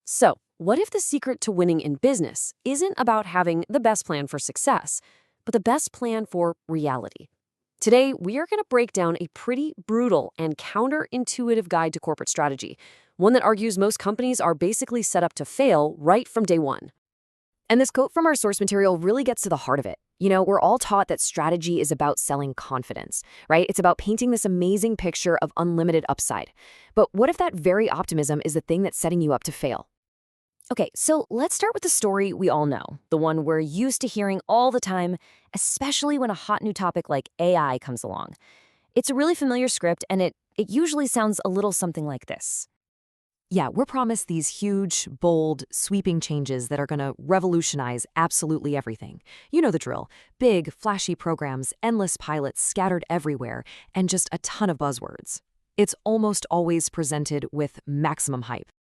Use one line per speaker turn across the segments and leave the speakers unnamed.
So, what if the secret to winning in business isn't about having the best plan for success, but the best plan for reality? Today, we are going to break down a pretty brutal and counterintuitive guide to corporate strategy, one that argues most companies are basically set up to fail right from day one. And this quote from our source material really gets to the heart of it. We're all taught that strategy is about selling confidence, right? It's about painting this amazing picture of unlimited upside. But what if that very optimism is the thing that's setting you up to fail? Okay, so let's start with the story we all know, the one we're used to hearing all the time, especially when a hot new topic like AI comes along. It's a really familiar script, and it usually sounds a little something like this. Yeah, we're promised these huge, bold, sweeping changes that are going to revolutionize absolutely everything. You know the drill. Big, flashy programs, endless pilots scattered everywhere, and just a ton of buzzwords. It's almost always presented with maximum hype.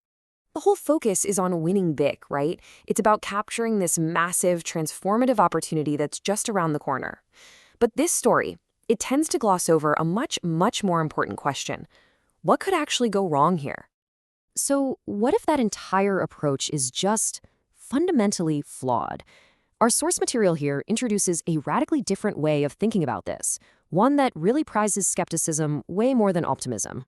The whole focus is on winning big, right? It's about capturing this massive, transformative opportunity that's just around the corner. But this story, it tends to gloss over a much, much more important question. What could actually go wrong here? So, what if that entire approach is just fundamentally flawed? Our source material here introduces a radically different way of thinking about this, one that really prizes skepticism way more than optimism.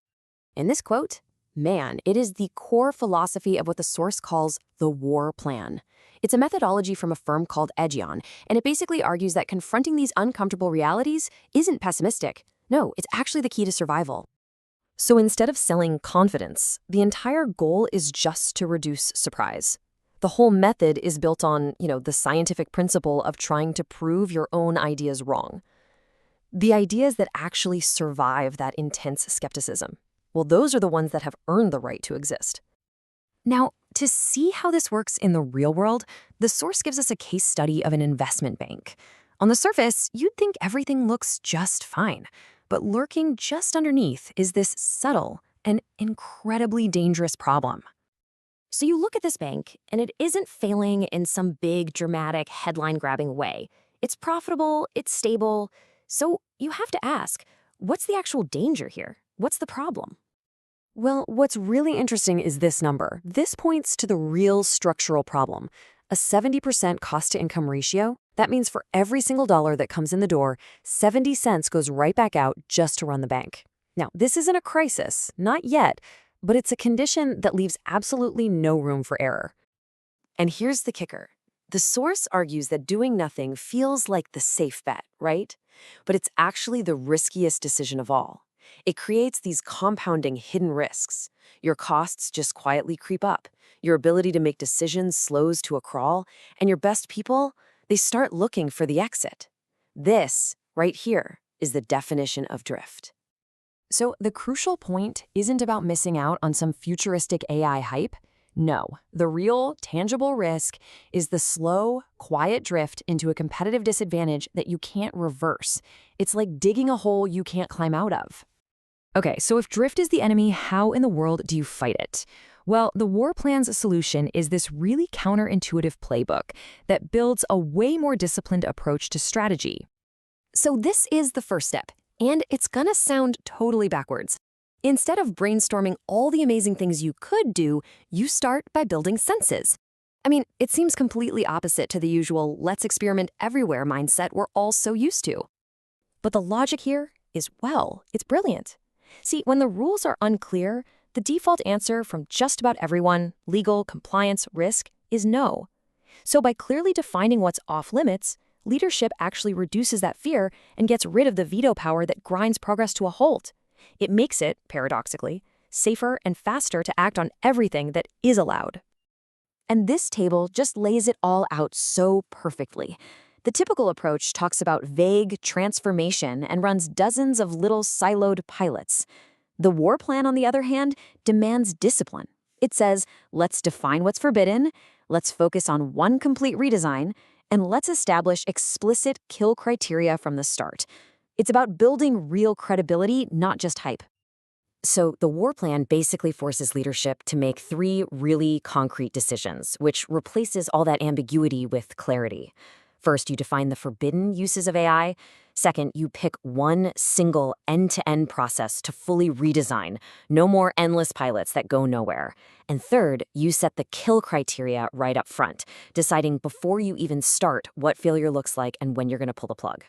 In this quote, man, it is the core philosophy of what the source calls the war plan. It's a methodology from a firm called Aegyon, and it basically argues that confronting these uncomfortable realities isn't pessimistic. No, it's actually the key to survival. So instead of selling confidence, the entire goal is just to reduce surprise. The whole method is built on, the scientific principle of trying to prove your own ideas wrong. The ideas that actually survive that intense skepticism, well, those are the ones that have earned the right to exist. Now, to see how this works in the real world, the source gives us a case study of an investment bank. On the surface, you'd think everything looks just fine. But lurking just underneath is this subtle and incredibly dangerous problem. So you look at this bank, and it isn't failing in some big, dramatic, headline-grabbing way. It's profitable, it's stable. So you have to ask, what's the actual danger here? What's the problem? Well, what's really interesting is this number. This points to the real structural problem. A 70% cost-to-income ratio. That means for every single dollar that comes in the door, 70 cents goes right back out just to run the bank. Now, this isn't a crisis, not yet, but it's a condition that leaves absolutely no room for error. And here's the kicker. The source argues that doing nothing feels like the safe bet, right? But it's actually the riskiest decision of all. It creates these compounding hidden risks. Your costs just quietly creep up. Your ability to make decisions slows to a crawl, and your best people, they start looking for the exit. This, right here, is the definition of drift. So the crucial point isn't about missing out on some futuristic AI hype. No, the real, tangible risk is the slow, quiet drift into a competitive disadvantage that you can't reverse. It's like digging a hole you can't climb out of. Okay, so if drift is the enemy, how in the world do you fight it? Well, the war plan's solution is this really counterintuitive playbook that builds a way more disciplined approach to strategy. So this is the first step, and it's gonna sound totally backwards. Instead of brainstorming all the amazing things you could do, you start by building senses. I mean, it seems completely opposite to the usual let's experiment everywhere mindset we're all so used to. But the logic here is, well, it's brilliant. See, when the rules are unclear, the default answer from just about everyone, legal, compliance, risk, is no. So by clearly defining what's off limits, leadership actually reduces that fear and gets rid of the veto power that grinds progress to a halt. It makes it, paradoxically, safer and faster to act on everything that is allowed. And this table just lays it all out so perfectly. The typical approach talks about vague transformation and runs dozens of little siloed pilots. The war plan, on the other hand, demands discipline. It says, let's define what's forbidden, let's focus on one complete redesign, and let's establish explicit kill criteria from the start. It's about building real credibility, not just hype. So the war plan basically forces leadership to make 3 really concrete decisions, which replaces all that ambiguity with clarity. First, you define the forbidden uses of AI. Second, you pick one single end-to-end process to fully redesign. No more endless pilots that go nowhere. And third, you set the kill criteria right up front, deciding before you even start what failure looks like and when you're going to pull the plug.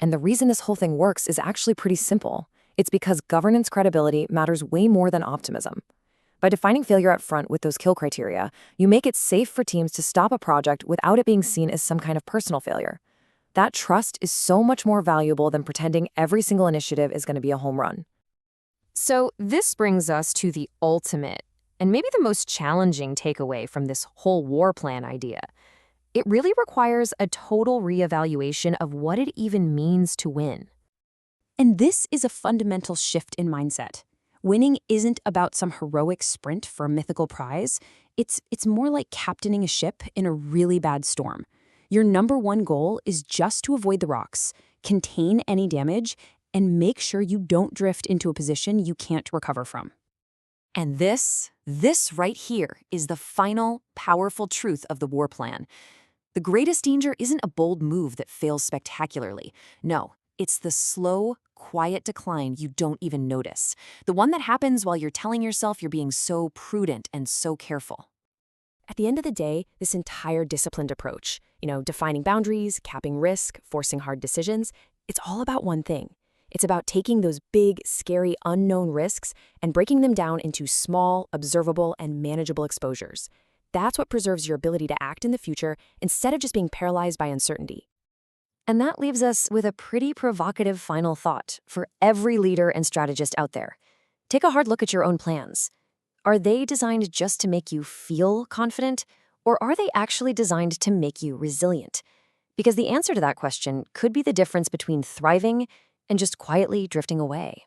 And the reason this whole thing works is actually pretty simple. It's because governance credibility matters way more than optimism. By defining failure up front with those kill criteria, you make it safe for teams to stop a project without it being seen as some kind of personal failure. That trust is so much more valuable than pretending every single initiative is going to be a home run.
So this brings us to the ultimate, and maybe the most challenging takeaway from this whole war plan idea. It really requires a total reevaluation of what it even means to win. And this is a fundamental shift in mindset. Winning isn't about some heroic sprint for a mythical prize. It's more like captaining a ship in a really bad storm. Your number one goal is just to avoid the rocks, contain any damage, and make sure you don't drift into a position you can't recover from.
And this right here is the final, powerful truth of the war plan. The greatest danger isn't a bold move that fails spectacularly. No, it's the slow, quiet decline you don't even notice. The one that happens while you're telling yourself you're being so prudent and so careful. At the end of the day, this entire disciplined approach, defining boundaries, capping risk, forcing hard decisions, it's all about one thing. It's about taking those big, scary, unknown risks and breaking them down into small, observable, and manageable exposures. That's what preserves your ability to act in the future instead of just being paralyzed by uncertainty. And that leaves us with a pretty provocative final thought for every leader and strategist out there. Take a hard look at your own plans. Are they designed just to make you feel confident, or are they actually designed to make you resilient? Because the answer to that question could be the difference between thriving and just quietly drifting away.